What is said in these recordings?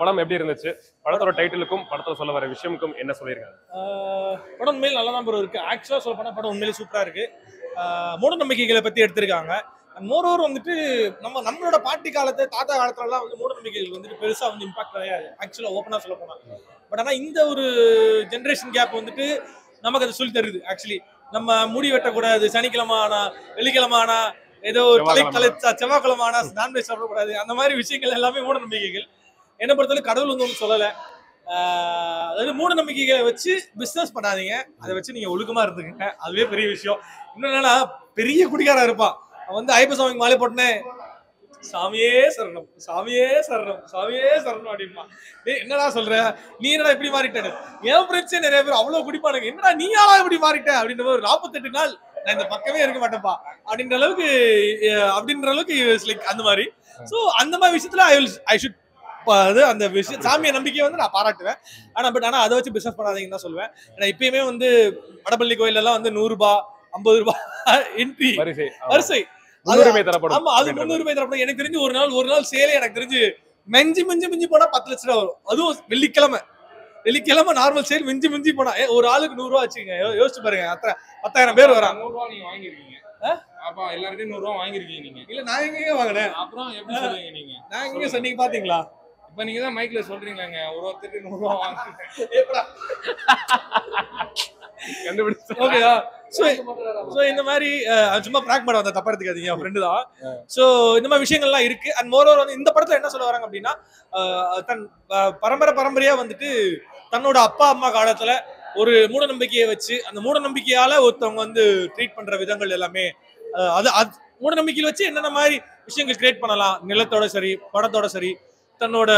படம் எப்படி இருந்துச்சு? படத்தோட டைட்டிலுக்கும் படத்துல சொல்ல வர விஷயமுக்கும் என்ன சொல்லியிருக்காங்க? படம் உண்மையில நல்லா தான் ப்ரோ இருக்கு. ஆக்சுவலா சொல்ல போனா படம் உண்மையிலே சூப்பரா இருக்கு. மூட நம்பிக்கைகளை பத்தி எடுத்திருக்காங்க. மோரோவர் வந்துட்டு நம்மளோட பாட்டி காலத்து தாத்தா காலத்துலலாம் வந்து மூட நம்பிக்கைகள் வந்துட்டு பெருசா வந்து இம்பாக்ட் கிடையாது. ஆக்சுவலா ஓப்பனா சொல்ல போனா. பட் ஆனா இந்த ஒரு ஜென்ரேஷன் கேப் வந்துட்டு நமக்கு அதை சொல்லி தருது. ஆக்சுவலி நம்ம முடி வெட்டக்கூடாது, சனிக்கிழமை ஆனா வெள்ளிக்கிழமை ஆனா ஏதோ செவ்வாய்க்கிழமை ஆனா நான்வெஜ் சாப்பிடக்கூடாது, அந்த மாதிரி விஷயங்கள் எல்லாமே மூட நம்பிக்கைகள். என்ன பொறுத்தவரை கடவுள் வந்து ஒன்றும் சொல்லலை. அதாவது மூட நம்பிக்கைகளை வச்சு பிசினஸ் பண்ணாதீங்க, அதை வச்சு நீங்க ஒழுக்கமா இருந்துக்கங்க, அதுவே பெரிய விஷயம். இன்னும் என்னன்னா பெரிய குடிகாரா இருப்பான், அவன் வந்து ஐயப்ப சாமிக்கு மாலை போட்டனே சாமியே சரணம் சாமியே சரணம் சாமியே சரணம் அப்படின்பா. என்னடா சொல்ற, நீ என்னடா இப்படி மாறிட்டேன்னு. என் ஃப்ரெண்ட்ஸே நிறைய பேர் அவ்வளவு குடிப்பானுங்க, என்னடா நீ ஆளா இப்படி மாறிட்ட அப்படின்ற ஒரு 48 நாள் நான் இந்த பக்கமே இருக்க மாட்டேன்ப்பா அப்படின்ற அளவுக்கு அந்த மாதிரி. ஸோ அந்த மாதிரி விஷயத்துல ஐ ஷுட் அது அந்த விஷயம் சாமியை நம்பிக்கையை வந்து நான் பாராட்டுவேன். ஆனா அதை வச்சு பிசினஸ் பண்ணாதீங்கன்னு தான் சொல்லுவேன். ஏன்னா இப்பயுமே வந்து வடபள்ளி கோயில் எல்லாம் வந்து 100 ரூபாய் 50 ரூபாய் என்ட்ரி வரிசை. ஆமா, அது 300 ரூபாய் தரப்படும். எனக்கு தெரிஞ்சு ஒரு நாள் சேலே எனக்கு தெரிஞ்சு மிஞ்சி போனா 10 லட்சம் ரூபாய் வரும். அதுவும் வெள்ளிக்கிழமை நார்மல் சேல் மிஞ்சி போனா ஒரு ஆளுக்கு 100 ரூபாய் வச்சுங்க, யோசிச்சு பாருங்க. 10,000 பேர் வராங்க. 100 ரூபாய் நீங்க வாங்கிருக்கீங்க. அப்பா எல்லாருக்கும் 100 ரூபாய் வாங்கிருக்கீங்க நீங்க. இல்ல நான் எங்கேயே வாங்கினேன். அப்புறம் எப்படி சொல்றீங்க நீங்க? நான் எங்கேயே சொன்னீங்க பாத்தீங்களா? இப்ப நீங்க தான் மைக்ல சொல்றீங்களாங்க ஒருத்தருக்கு 100 ரூபாய் வாங்க. ஓகேயா? சோ இந்த மாதிரி சும்மா பிராங்க் பண்ண வந்த தப்பா எடுத்துக்காதீங்க, என் ஃப்ரெண்டு தான். சோ இந்த மாதிரி விஷயங்கள்லாம் இருக்கு. அண்ட் மோரோவர் வந்து இந்த படத்துல என்ன சொல்ல வராங்க அப்படின்னா, தன் பரம்பரையா வந்துட்டு தன்னோட அப்பா அம்மா காலத்துல ஒரு மூட நம்பிக்கையை வச்சு அந்த மூட நம்பிக்கையால ஒருத்தவங்க வந்து ட்ரீட் பண்ற விதங்கள் எல்லாமே அது மூட நம்பிக்கையில வச்சு என்னென்ன மாதிரி விஷயங்கள் கிரியேட் பண்ணலாம், நிலத்தோட சரி படத்தோட சரி. தன்னோட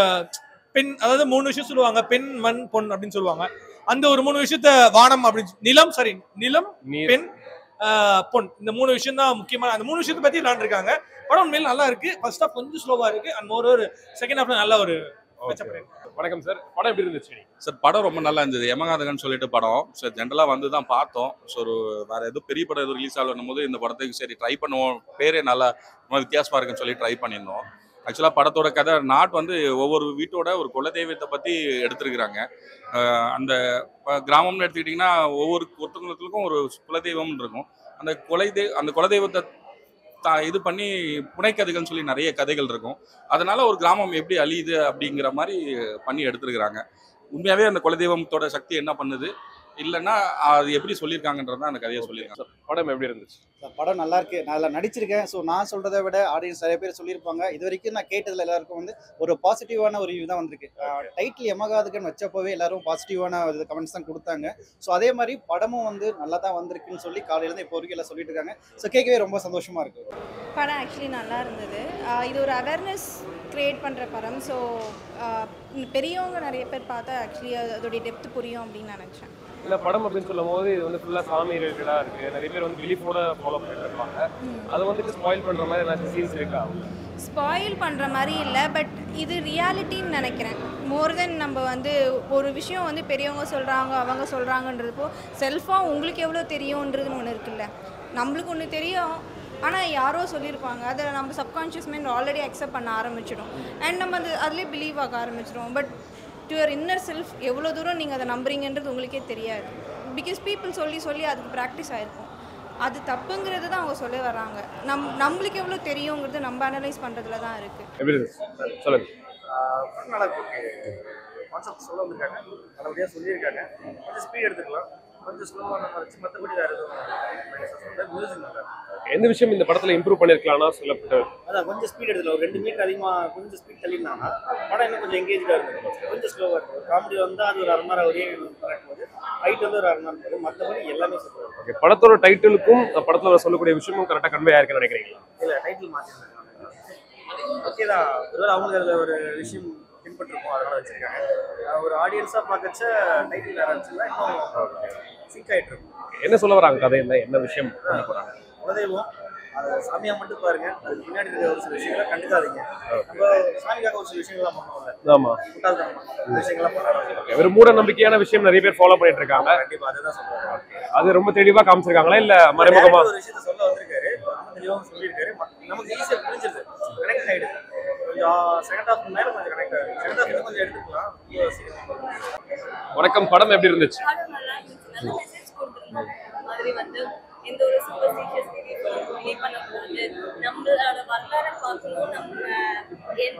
பெண், அதாவது 3 விஷயம் சொல்லுவாங்க, பெண் மண் பொன் அப்படின்னு சொல்லுவாங்க. அந்த ஒரு 3 விஷயத்த வானம் அப்படின்னு நிலம் பெண் பொன், இந்த 3 விஷயம் தான் முக்கியமான. அந்த 3 விஷயத்தை பத்தி விளையாண்டுருக்காங்க. படம் உண்மையில நல்லா இருக்கு. ஃபர்ஸ்ட் ஹாஃப் கொஞ்சம் ஸ்லோவா இருக்கு, அண்ட் மோரோவர் செகண்ட் ஹாஃப்ல நல்ல ஒரு. வணக்கம் சார், படம் எப்படி இருந்துச்சு? சார் படம் ரொம்ப நல்லா இருந்தது. யமகாதகன் சொல்லிட்டு படம். சார் ஜென்ரலா வந்து தான் பார்த்தோம். ஸோ ஒரு வேற எதுவும் பெரிய படம் எதுவும் ரிலீஸ் ஆகணும் போது இந்த படத்துக்கு சரி ட்ரை பண்ணுவோம், பேரே நல்லா வித்தியாசமா இருக்குன்னு சொல்லி ட்ரை பண்ணியிருந்தோம். ஆக்சுவலாக படத்தோட கதை நாட் வந்து ஒவ்வொரு வீட்டோட ஒரு குலதெய்வத்தை பற்றி எடுத்துருக்குறாங்க. அந்த கிராமம்னு எடுத்துக்கிட்டிங்கன்னா ஒருத்தவங்களுக்கும் ஒரு குலதெய்வம் இருக்கும். அந்த குலதெய்வத்தை இது பண்ணி புனைக்கதைகள்னு சொல்லி நிறைய கதைகள் இருக்கும். அதனால ஒரு கிராமம் எப்படி அழியுது அப்படிங்கிற மாதிரி பண்ணி எடுத்துருக்குறாங்க. உண்மையாகவே அந்த குலதெய்வத்தோட சக்தி என்ன பண்ணுது இல்லைன்னா அது எப்படி சொல்லியிருக்காங்கன்றதான் அந்த கதையை சொல்லியிருக்காங்க. படம் எப்படி இருந்துச்சு? படம் நல்லா இருக்கு. நான் அதில் நடிச்சிருக்கேன். ஸோ நான் சொல்றதை விட ஆடியன்ஸ் நிறைய பேர் சொல்லியிருப்பாங்க. இது வரைக்கும் நான் கேட்டதில் எல்லாருக்கும் வந்து ஒரு பாசிட்டிவான ஒரு ரிவ்யூ தான் வந்திருக்கு. டைட்டில் யமகாதகன் வச்சப்போவே எல்லாரும் பாசிட்டிவான கமெண்ட்ஸ் தான் கொடுத்தாங்க. ஸோ அதே மாதிரி படமும் வந்து நல்லா தான் வந்திருக்குன்னு சொல்லி காலையிலேருந்து இப்போ வரைக்கும் எல்லாம் சொல்லிட்டு இருக்காங்க. ஸோ கேட்கவே ரொம்ப சந்தோஷமா இருக்கு. படம் ஆக்சுவலி நல்லா இருந்தது. இது ஒரு அவேர்னஸ் கிரியேட் பண்ணுற படம். ஸோ பெரியவங்க நிறைய பேர் பார்த்தா ஆக்சுவலி அதோடைய டெப்த் புரியும் அப்படின்னு நினச்சேன். இல்லை, படம் அப்படின்னு சொல்லும் போது இது வந்து ஃபுல்லாக சாமி ரிலேட்டடாக இருக்குது. நிறைய பேர் வந்து பிலீஃபோட ஃபாலோ பண்ணிட்டு இருப்பாங்க. அதை வந்துட்டு ஸ்பாயில் பண்ணுற மாதிரி ஏதாச்சும் சீன்ஸ் இருக்கா? ஸ்பாயில் பண்ணுற மாதிரி இல்லை, பட் இது ரியாலிட்டின்னு நினைக்கிறேன். மோர் தென் நம்ம வந்து ஒரு விஷயம் வந்து பெரியவங்க சொல்கிறாங்க அவங்க சொல்கிறாங்கன்றப்போ செல்ஃபாக உங்களுக்கு எவ்வளோ தெரியுன்றதுன்னு ஒன்று இருக்குல்ல. நம்மளுக்கு ஒன்று தெரியும், ஆனால் யாரோ சொல்லியிருப்பாங்க, அதை நம்ம சப்கான்ஷியஸ் மைண்ட் ஆல்ரெடி அக்செப்ட் பண்ண ஆரம்பிச்சிடும். அண்ட் நம்ம அதிலே பிலீவ் ஆக ஆரம்பிச்சிடும். But to your inner self எவ்வளோ தூரம் நீங்கள் அதை நம்புறீங்கன்றது உங்களுக்கே தெரியாது. பிகாஸ் பீப்புள் சொல்லி அதுக்கு ப்ராக்டிஸ் ஆகிருக்கும். அது தப்புங்கிறது தான் அவங்க சொல்ல வராங்க. நம்மளுக்கு எவ்வளோ தெரியுங்கிறது நம்ம அனலைஸ் பண்ணுறதுல தான் இருக்குது. சொல்லுங்க. நல்லா இருக்கு. கான்செப்ட் சொல்ல வந்திருக்காங்க, நல்லபடியாக சொல்லியிருக்காங்க. கொஞ்சம் ஸ்பீட் எடுத்துக்கலாம், கொஞ்சம் ஸ்லோவாக நம்ம வச்சு மற்றபடி வேறு எதுவும் மியூசிக் நல்லா. எந்த விஷயம் இந்த படத்தில் இம்ப்ரூவ் பண்ணியிருக்கலாம்னா சொல்லப்பட்டு? அதான் கொஞ்சம் ஸ்பீட் எடுத்துல ஒரு 2 மீட்டர் அதிகமாக கொஞ்சம் ஸ்பீட் தள்ளினாங்கன்னா படம் இன்னும் கொஞ்சம் எங்கேஜாக இருக்கும். கொஞ்சம் ஸ்லோவாக இருக்கும். காமெடி வந்து அது ஒரு 1/2 மணி நேரம் ஒரே போது, ஃபைட் வந்து ஒரு 1/2 மணி நேரம். மற்றபடி எல்லாமே சொல்லுவாங்க. ஓகே, படத்தோட டைட்டிலுக்கும் படத்தில் சொல்லக்கூடிய விஷயமும் கரெக்டாக கன்வே ஆயிருக்குன்னு நினைக்கிறீங்களா? இல்லை, டைட்டில் மாற்றிருந்தாங்க. ஓகே தான், ஒருவேளை அவங்க அதில் ஒரு விஷயம் பின்பற்றிருப்போம், அதனால வச்சிருக்காங்க. ஒரு ஆடியன்ஸாக பார்க்கச்ச டைட்டில் வேறு இருந்துச்சுன்னா இன்னும் சிங்க் ஆகிட்டு இருக்கும். என்ன சொல்ல வராங்க கதையில், என்ன விஷயம் பண்ண போகிறாங்க? குலதெய்வம் அது சாமியாக மட்டும் பாருங்க, அதுக்கு பின்னாடி இருக்கிற ஒரு சில விஷயங்களை கண்டுக்காதீங்க. நம்ம சாமிக்காக ஒரு சில விஷயங்கள்லாம் பண்ணுவோம்ல, ஆமாம், முட்டாள்தனமான விஷயங்கள்லாம் பண்ணாங்க. ஒரு மூட நம்பிக்கையான விஷயம் நிறைய பேர் ஃபாலோ பண்ணிட்டு இருக்காங்க. கண்டிப்பாக அதுதான் சொல்லுவாங்க. அது ரொம்ப தெளிவாக காமிச்சிருக்காங்களா இல்லை மறைமுகமாக ஒரு விஷயத்த சொல்ல வந்திருக்காரு, ரொம்ப தெளிவாக சொல்லியிருக்காரு. நமக்கு ஈஸியாக புரிஞ்சிருது, கனெக்ட் ஆகிடுது. கொஞ்சம் செகண்ட் ஹாஃப் மேல கொஞ்சம் கனெக்ட் ஆகுது. செகண்ட் ஹாஃப் கொஞ்சம் எடுத்துக்கலாம். வணக்கம் படம் எப்படி இருந்துச்சு? நல்ல மெசேஜ் கொடுத்துருந்தாங்க. மாதிரி வந்து எந்த ஒரு சூப்பர்ஸ்டிஷியஸ் பிலீவ் பண்ணக்கூடாது, நம்மளோட வரலாறை பார்க்கணும், நம்ம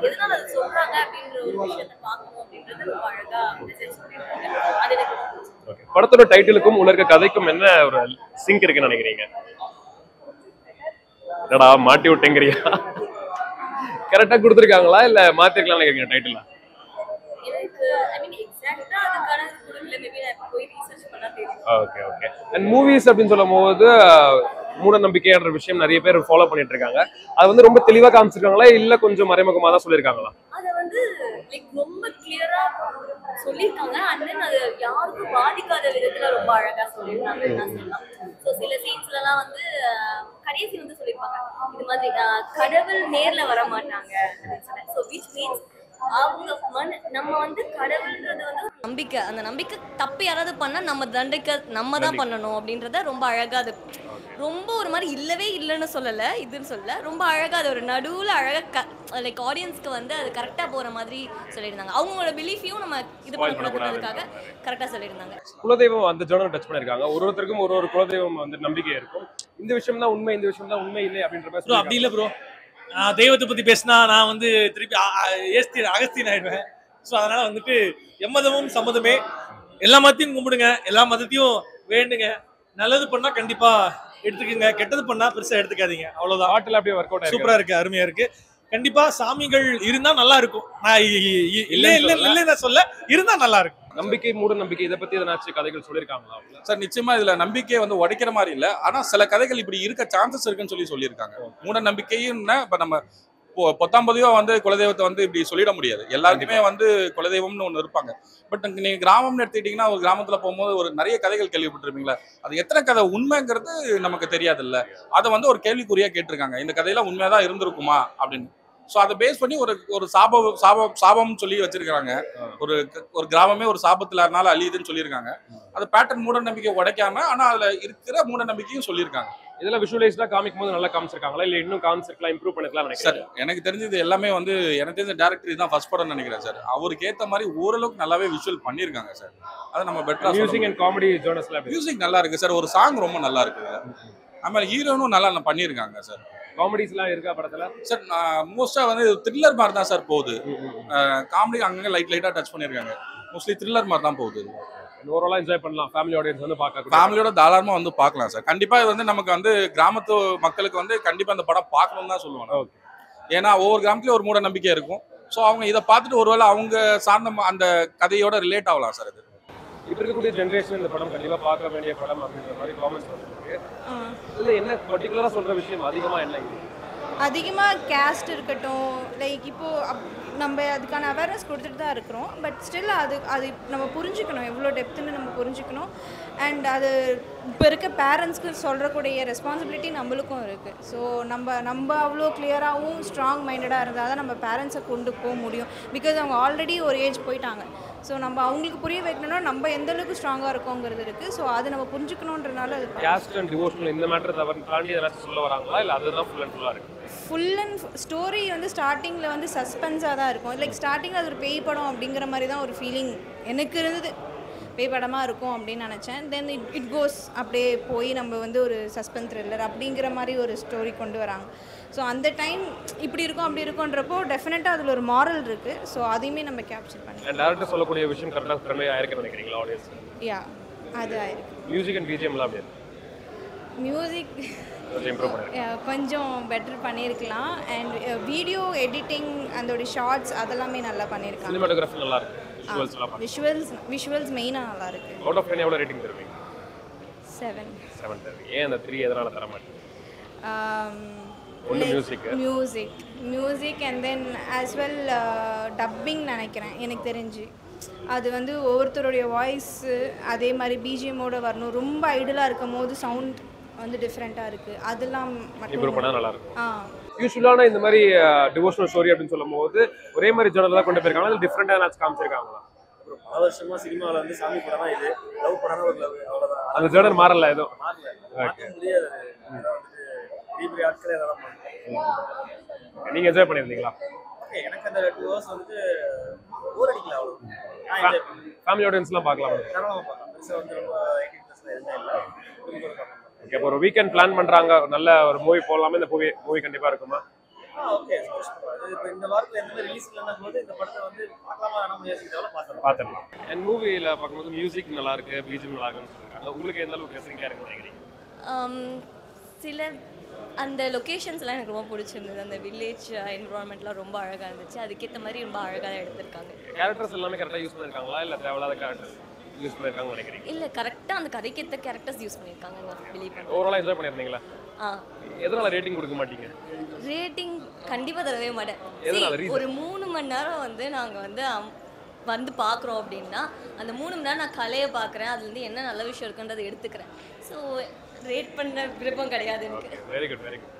எதனால அதை சொல்றாங்க அப்படின்ற ஒரு விஷயத்தை பார்க்கணும் அப்படின்றது ரொம்ப அழகா மெசேஜ் சொல்லியிருக்காங்க. அது எனக்கு ரொம்ப பிடிச்சிருக்கு. படத்தோட டைட்டிலுக்கும் உள்ள இருக்க கதைக்கும் என்ன ஒரு சிங்க் இருக்குன்னு நினைக்கிறீங்க? என்னடா மாட்டி விட்டேங்கிறியா? கரெக்டா கொடுத்துருக்காங்களா இல்ல மாத்திருக்கலாம்னு நினைக்கிறீங்க டைட்டில்? எனக்கு ஐ மீன் எக்ஸாக்ட்டா அதுக்கான குடும்பல மேபி நான் போய் ரிசர்ச் பண்ணா தெரியும். Okay okay. அண்ட் மூவிஸ் அப்படின்னு சொல்லும்போது மூட நம்பிக்கைன்ற விஷயம் நிறைய பேர் ஃபாலோ பண்ணிட்டு இருக்காங்க. அது வந்து ரொம்ப தெளிவா காமிச்சிருக்காங்களா இல்ல கொஞ்சம் மறைமுகமா தான் சொல்லியிருக்காங்களா? அத வந்து லைக் ரொம்ப கிளியரா சொல்லிருக்காங்க. அண்ட் தென் அது யாருக்கும் பாதிக்காத விதத்துல ரொம்ப அழகா சொல்லிருக்காங்கன்னு நான் சொல்லலாம். ஸோ சில சீன்ஸ்லாம் வந்து கடைசி வந்து சொல்லியிருப்பாங்க இது மாதிரி கடவுள் நேர்ல வர மாட்டாங்க அப்படின்னு சொன்னேன். ஸோ விச் மீன்ஸ் அவங்க நம்ம வந்து கடவுள்ன்றது வந்து நம்பிக்கை, அந்த நம்பிக்கை தப்பு யாராவது பண்ணா நம்ம நம்ம தான் பண்ணணும் அப்படின்றத ரொம்ப அழகா அது ரொம்ப ஒரு மாதிரி இல்லவே இல்லைன்னு சொல்லலை, இதுன்னு சொல்லலை, ரொம்ப அழகாக அது ஒரு நடுவில் அழகாக லைக் ஆடியன்ஸ்க்கு வந்து அது கரெக்டாக போகிற மாதிரி சொல்லியிருந்தாங்க. அவங்களோட பிலீஃபையும் நம்ம இது பண்ணக்கூடாதுக்காக கரெக்டாக சொல்லியிருந்தாங்க. குலதெய்வம் அந்த ஜோனர் டச் பண்ணியிருக்காங்க. ஒருத்தருக்கும் ஒரு குலதெய்வம் வந்து நம்பிக்கை இருக்கும். இந்த விஷயம் தான் உண்மை, இந்த விஷயம் தான் உண்மை இல்லை அப்படின்ற மாதிரி அப்படி இல்லை ப்ரோ. தெய்வத்தை பற்றி பேசினா நான் வந்து திருப்பி அகஸ்தியன் ஆயிடுவேன். ஸோ அதனால வந்துட்டு எம்மதமும் சம்மதமே, எல்லா மதத்தையும் கும்பிடுங்க, எல்லா மதத்தையும் வேண்டுங்க, நல்லது பண்ணா கண்டிப்பா எடுத்துக்கங்க, கெட்டது பண்ணா பெருசா எடுத்துக்காதீங்க. அவ்வளவுதான். ஆட்டில் அப்படியே ஒர்க் அவுட் சூப்பரா இருக்கு, அருமையா இருக்கு. கண்டிப்பா சாமிகள் இருந்தா நல்லா இருக்கும். நான் இல்ல சொல்ல இருந்தா நல்லா இருக்கும். நம்பிக்கை மூட நம்பிக்கை இதை பத்தி எதனாச்சும் கதைகள் சொல்லியிருக்காங்களா? சார் நிச்சயமா இதுல நம்பிக்கையை வந்து உடைக்கிற மாதிரி இல்ல, ஆனா சில கதைகள் இப்படி இருக்க சான்சஸ் இருக்குன்னு சொல்லியிருக்காங்க. மூட நம்பிக்கையும் இப்ப நம்ம பொத்தாம்பதியோ வந்து குலதெய்வத்தை வந்து இப்படி சொல்லிட முடியாது. எல்லாருக்குமே வந்து குலதெய்வம்னு ஒன்று இருப்பாங்க. பட் நீங்க கிராமம்னு எடுத்துக்கிட்டீங்கன்னா ஒரு கிராமத்துல போகும்போது ஒரு நிறைய கதைகள் கேள்விப்பட்டிருப்பீங்களா? அது எத்தனை கதை உண்மைங்கிறது நமக்கு தெரியாது இல்ல. அதை வந்து ஒரு கேள்விக்குறியா கேட்டிருக்காங்க, இந்த கதையெல்லாம் உண்மையாதான் இருந்திருக்குமா அப்படின்னு. ஸோ அதை பேஸ் பண்ணி ஒரு சாபம் சொல்லி வச்சிருக்காங்க. ஒரு கிராமமே ஒரு சாபத்துல அதனால அழியுதுன்னு சொல்லியிருக்காங்க. அது பேட்டர்ன் மூட நம்பிக்கை உடைக்காம ஆனா அதுல இருக்கிற மூட நம்பிக்கையும் சொல்லியிருக்காங்க. இதெல்லாம் விஷுவலைஸ்டா காமிக்கும் போது நல்லா காமிச்சிருக்காங்களா இல்ல இன்னும் காமிச்சிருக்கலாம், இம்ப்ரூவ் பண்ணிக்கலாம் சார்? எனக்கு தெரிஞ்சது எல்லாமே வந்து எனக்கு தெரிஞ்ச டேரக்டர் தான் ஃபர்ஸ்ட் படம் நினைக்கிறேன் சார். அவருக்கு ஏற்ற மாதிரி ஓரளவுக்கு நல்லாவே விஷுவல் பண்ணியிருக்காங்க சார். அதை நம்ம பெட்டரா மியூசிக் அண்ட் காமெடி ஜோனர்ஸ்ல மியூசிக் நல்லா இருக்கு சார். ஒரு சாங் ரொம்ப நல்லா இருக்கு. ஆமாம், ஹீரோனும் நல்லா பண்ணியிருக்காங்க சார். காமெடிஸ்லாம் இருக்கா படத்துல? சார் மோஸ்டா வந்து த்ரில்லர் மாதிரி தான் சார் போகுது. காமெடி அங்கங்க லைட்டா டச் பண்ணியிருக்காங்க. மோஸ்ட்லி த்ரில்லர் மாதிரி தான் போகுது. ஓவராலா என்ஜாய் பண்ணலாம். ஃபேமிலி ஆடியன்ஸ் வந்து பார்க்க, ஃபேமிலியோட தாராளமா வந்து பார்க்கலாம் சார். கண்டிப்பா இது வந்து நமக்கு வந்து கிராமத்து மக்களுக்கு வந்து கண்டிப்பா அந்த படம் பார்க்கணும்னு தான் சொல்லுவாங்க. ஏன்னா ஒவ்வொரு கிராமத்துலயும் ஒரு மூட நம்பிக்கை இருக்கும். ஸோ அவங்க இதை பார்த்துட்டு ஒருவேளை அவங்க சார்ந்த அந்த கதையோட ரிலேட் ஆகலாம் சார். இது இப்போ இருக்கக்கூடிய ஜென்ரேஷன் இந்த படம் கண்டிப்பா பார்க்க வேண்டிய படம் அப்படின்ற மாதிரி காமெண்ட்ஸ் வந்துருக்கு. இல்லை என்ன பர்டிகுலரா சொல்ற விஷயம் அதிகமாக கேஸ்ட் இருக்கட்டும், லைக் இப்போது நம்ம அதுக்கான அவேர்னஸ் கொடுத்துட்டு தான் இருக்கிறோம். பட் ஸ்டில் அது நம்ம புரிஞ்சுக்கணும், எவ்வளோ டெப்த்துன்னு நம்ம புரிஞ்சுக்கணும். அண்ட் அது இப்போ இருக்க பேரண்ட்ஸ்க்கு சொல்கிறக்கூடிய ரெஸ்பான்சிபிலிட்டி நம்மளுக்கும் இருக்குது. ஸோ நம்ம அவ்வளோ கிளியராகவும் ஸ்ட்ராங் மைண்டடாக இருந்தால் தான் நம்ம பேரண்ட்ஸை கொண்டு போக முடியும். பிகாஸ் அவங்க ஆல்ரெடி ஒரு ஏஜ் போயிட்டாங்க. ஸோ நம்ம அவங்களுக்கு புரிய வைக்கணும்னா நம்ம எந்த அளவுக்கு ஸ்ட்ராங்காக இருக்கோங்கிறது இருக்குது. ஸோ அதை நம்ம புரிஞ்சுக்கணுன்றனால அது கேஸ்ட் அண்ட் டிவோஷனல் இந்த மேட்டர் தாண்டி எதாச்சும் சொல்ல வராங்களா இல்லை அதுதான் ஃபுல் அண்ட் ஃபுல்லாக இருக்குது? ஃபுல் அண்ட் ஸ்டோரி வந்து ஸ்டார்டிங்கில் வந்து சஸ்பென்ஸாக தான் இருக்கும். லைக் ஸ்டார்டிங்கில் அது ஒரு பேய் படம் அப்படிங்கிற மாதிரி தான் ஒரு ஃபீலிங் எனக்கு இருந்தது. பேய் படமாக இருக்கும் அப்படின்னு நினச்சேன். தென் இட் கோஸ் அப்படியே போய் நம்ம வந்து ஒரு சஸ்பென்ஸ் த்ரில்லர் அப்படிங்கிற மாதிரி ஒரு ஸ்டோரி கொண்டு வராங்க. ஸோ அந்த டைம் இப்படி இருக்கும் அப்படி இருக்குன்றப்போ டெஃபினட்டாக அதில் ஒரு மாரல் இருக்குது. ஸோ அதையுமே நம்ம கேப்சர் பண்ணி டேரக்டர் சொல்லக்கூடிய விஷயம் கரெக்டாக கன்வே ஆயிருக்குன்னு நினைக்கிறீங்களா ஆடியன்ஸ்? யா, அது ஆயிருக்கு. மியூசிக் அண்ட் பிஜிஎம்லாம் அப்படியே மியூசிக் கொஞ்சம் பெட்டர் பண்ணியிருக்கலாம். அண்ட் வீடியோ எடிட்டிங் அதோட ஷார்ட்ஸ் அதெல்லாமே நல்லா பண்ணியிருக்காங்க. சினிமாட்டோகிராஃபி நல்லா இருக்கு. விஷுவல்ஸ் மெயினாக நல்லா இருக்கு. அவுட் ஆஃப் 10 எவ்வளோ ரேட்டிங் தருவீங்க? 7. ஏன் அந்த 3 எதனால தர மாட்டீங்க? Music and then as well dubbing நினைக்கிறேன். எனக்கு தெரிஞ்சு அது வந்து ஒவ்வொருத்தருடைய வாய்ஸு அதே மாதிரி பிஜிஎம்மோட வரணும். ரொம்ப ஐடலாக இருக்கும் போது சவுண்ட் வந்து டிஃப்ரெண்ட்டாக இருக்குது. அதெல்லாம் இம்ப்ரூவ் பண்ணால் நல்லாயிருக்கும். யூஸ்வலான இந்த மாதிரி டிவோஷனல் ஸ்டோரி அப்படின்னு சொல்லும் போது ஒரே மாதிரி ஜானர்ல தான் கொண்டு போயிருக்காங்க, இல்லை டிஃப்ரெண்டாக ஏதாச்சும் காமிச்சிருக்காங்களா? பல வருஷமா சினிமாவில் வந்து சாமி படம் தான் இது. லவ் படம் ஒரு லவ், அவ்வளோதான். அந்த ஜானர் மாறல எதுவும்? மாற்ற முடியாது. பெரிய ஆட்களே அதெல்லாம் நீங்கள் என்ஜாய் பண்ணியிருந்தீங்களா? ஓகே எனக்கு அந்த 2 ஹவர்ஸ் வந்துட்டு போர் அடிக்கல அவ்வளோ. நான் என்ஜாய் பண்ணேன். ஃபேமிலி ஆடியன்ஸ்லாம் பார்க்கலாம். தாராளமாக பார்க்கலாம். பெருசாக வந்து ரொம்ப 18+ எதுவும் இல்லை. குடும்பத்தோட பார்க்கலாம். ஓகே, அப்போ ஒரு வீக்கெண்ட் பிளான் பண்றாங்க, நல்ல ஒரு மூவி போடலாமே, இந்த மூவி கண்டிப்பா இருக்குமா? ஓகே. இப்போ இந்த வாரத்தில் எந்த ரிலீஸ் இல்லைன்னா போது இந்த படத்தை வந்து பார்க்கலாமா வேணாமா யோசிக்கிறதால பார்த்துருவோம். பார்த்துடலாம். அண்ட் மூவியில் பார்க்கும்போது மியூசிக் நல்லா இருக்கு, பிஜிஎம் நல்லா இருக்குன்னு சொல்றாங்க. உங்களுக்கு எந்த அளவுக்கு ரெசிங்காக இருக்குன்னு நினைக்கிறீங்க? சில அந்த லொக்கேஷன்ஸ்லாம் எனக்கு ரொம்ப பிடிச்சிருந்தது. அந்த வில்லேஜ் என்விரான்மெண்ட்லாம் ரொம்ப அழகாக இருந்துச்சு. அதுக்கேற்ற மாதிரி ரொம்ப அழகாக எடுத்திருக்காங்க. கேரக்டர்ஸ் எல்லாமே கரெக்டாக யூஸ் பண்ணியிருக்காங்களா இல்லை தேவையில்லாத கேரக்டர்ஸ் யூஸ் பண்ணியிருக்காங்கன்னு நினைக்கிறீங்க? இல்லை, கரெக்டாக அந்த கதைக்கேற்ற கேரக்டர்ஸ் யூஸ் பண்ணியிருக்காங்க. நான் பிலீவ் பண்ணுறேன். ஓவராலாக என்ஜாய் பண்ணியிருந்தீங்களா? எதனால ரேட்டிங் கொடுக்க மாட்டீங்க? ரேட்டிங் கண்டிப்பாக தரவே மாட்டேன். எதனால? ஒரு 3 மணி நேரம் வந்து நாங்கள் வந்து பார்க்குறோம் அப்படின்னா அந்த 3 மணி நேரம் நான் கலையை பார்க்குறேன், அதுலேருந்து என்ன நல்ல விஷயம் இருக்குன்றதை எடுத்துக்கிறேன். ஸோ ரேட் பண்ண விருப்பம் கிடையாது எனக்கு. Very good, very good.